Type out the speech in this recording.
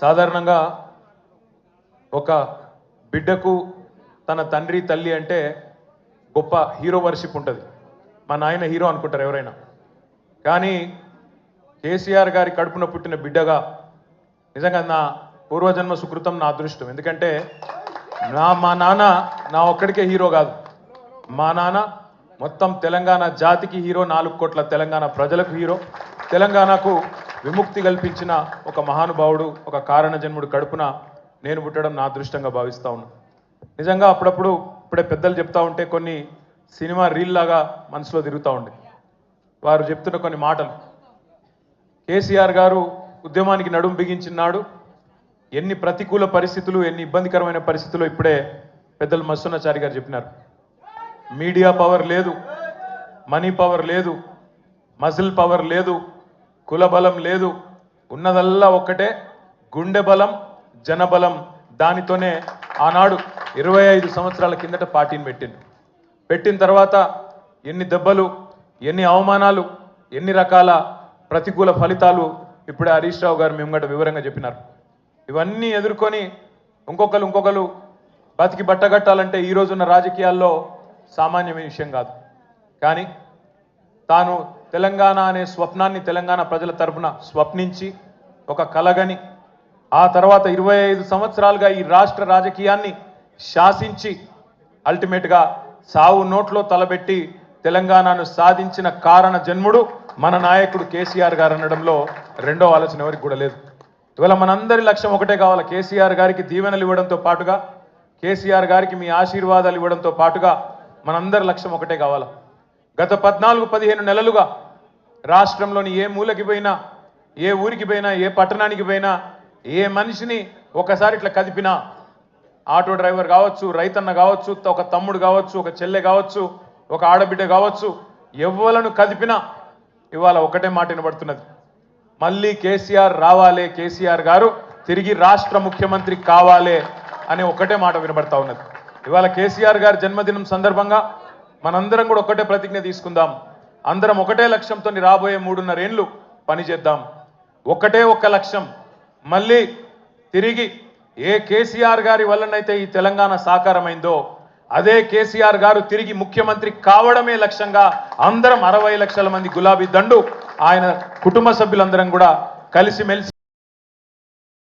సాధారణంగా ఒక బిడ్డకు తన తండ్రి తల్లి అంటే గొప్ప హీరో వర్షిప్ ఉంటుంది. మా నాయన హీరో అనుకుంటారు ఎవరైనా. కానీ కేసీఆర్ గారి కడుపున పుట్టిన బిడ్డగా నిజంగా నా పూర్వజన్మ సుకృతం, నా అదృష్టం. ఎందుకంటే మా నాన్న నా ఒక్కడికే హీరో కాదు. మా నాన్న మొత్తం తెలంగాణ జాతికి హీరో, 4 కోట్ల తెలంగాణ ప్రజలకు హీరో. తెలంగాణకు విముక్తి కల్పించిన ఒక మహానుభావుడు, ఒక కారణ జన్ముడు కడుపున నేను పుట్టడం నా అదృష్టంగా భావిస్తా ఉన్నాను. నిజంగా అప్పుడప్పుడు ఇప్పుడే పెద్దలు చెప్తా ఉంటే కొన్ని సినిమా రీల్ లాగా మనసులో తిరుగుతూ ఉండే. వారు చెప్తున్న కొన్ని మాటలు, కేసీఆర్ గారు ఉద్యమానికి నడుం బిగించినాడు. ఎన్ని ప్రతికూల పరిస్థితులు, ఎన్ని ఇబ్బందికరమైన పరిస్థితులు ఇప్పుడే పెద్దలు మస్సున్నాచారి గారు చెప్పినారు. మీడియా పవర్ లేదు, మనీ పవర్ లేదు, మజిల్ పవర్ లేదు, కుల బలం లేదు, ఉన్నదల్లా ఒక్కటే గుండె బలం, జనబలం. దానితోనే ఆనాడు 25 సంవత్సరాల కిందట పార్టీని పెట్టిన తర్వాత ఎన్ని దెబ్బలు, ఎన్ని అవమానాలు, ఎన్ని రకాల ప్రతికూల ఫలితాలు ఇప్పుడే హరీష్ రావు గారు మేము వివరంగా చెప్పినారు. ఇవన్నీ ఎదుర్కొని ఇంకొకరు బతికి బట్టగట్టాలంటే ఈ రోజున్న రాజకీయాల్లో సామాన్యమైన విషయం కాదు. కానీ తాను తెలంగాణ అనే స్వప్నాన్ని తెలంగాణ ప్రజల తరఫున స్వప్నించి ఒక కలగని ఆ తర్వాత 25 సంవత్సరాలుగా ఈ రాష్ట్ర రాజకీయాన్ని శాసించి అల్టిమేట్గా సావు నోట్లో తలబెట్టి తెలంగాణను సాధించిన కారణ జన్ముడు మన నాయకుడు కేసీఆర్ గారు అనడంలో రెండో ఆలోచన ఎవరికి కూడా లేదు. ఇవాళ మనందరి లక్ష్యం ఒకటే కావాలి. కేసీఆర్ గారికి దీవెనలు ఇవ్వడంతో పాటుగా, కేసీఆర్ గారికి మీ ఆశీర్వాదాలు ఇవ్వడంతో పాటుగా మనందరి లక్ష్యం ఒకటే కావాలి. గత 14-15 నెలలుగా రాష్ట్రంలోని ఏ మూలకి పోయినా, ఏ ఊరికి పోయినా, ఏ పట్టణానికి పోయినా, ఏ మనిషిని ఒకసారి ఇట్లా కదిపినా, ఆటో డ్రైవర్ కావచ్చు, రైతన్న కావచ్చు, ఒక తమ్ముడు కావచ్చు, ఒక చెల్లె కావచ్చు, ఒక ఆడబిడ్డ కావచ్చు, ఎవ్వలను కదిపినా ఇవాళ ఒకటే మాట వినబడుతున్నది, మళ్ళీ కేసీఆర్ రావాలే, కేసీఆర్ గారు తిరిగి రాష్ట్ర ముఖ్యమంత్రి కావాలే అనే ఒకటే మాట వినబడతా ఉన్నది. ఇవాళ కేసీఆర్ గారి జన్మదినం సందర్భంగా మనందరం కూడా ఒకటే ప్రతిజ్ఞ తీసుకుందాం. అందరం ఒకటే లక్ష్యంతో రాబోయే 3.5 ఏళ్ళు పనిచేద్దాం. ఒక్క లక్ష్యం, మళ్ళీ తిరిగి ఏ కేసీఆర్ గారి వల్లనైతే ఈ తెలంగాణ సాకారమైందో అదే కేసీఆర్ గారు తిరిగి ముఖ్యమంత్రి కావడమే లక్ష్యంగా అందరం 60 లక్షల మంది గులాబీ దండు ఆయన కుటుంబ సభ్యులందరం కూడా కలిసిమెలిసి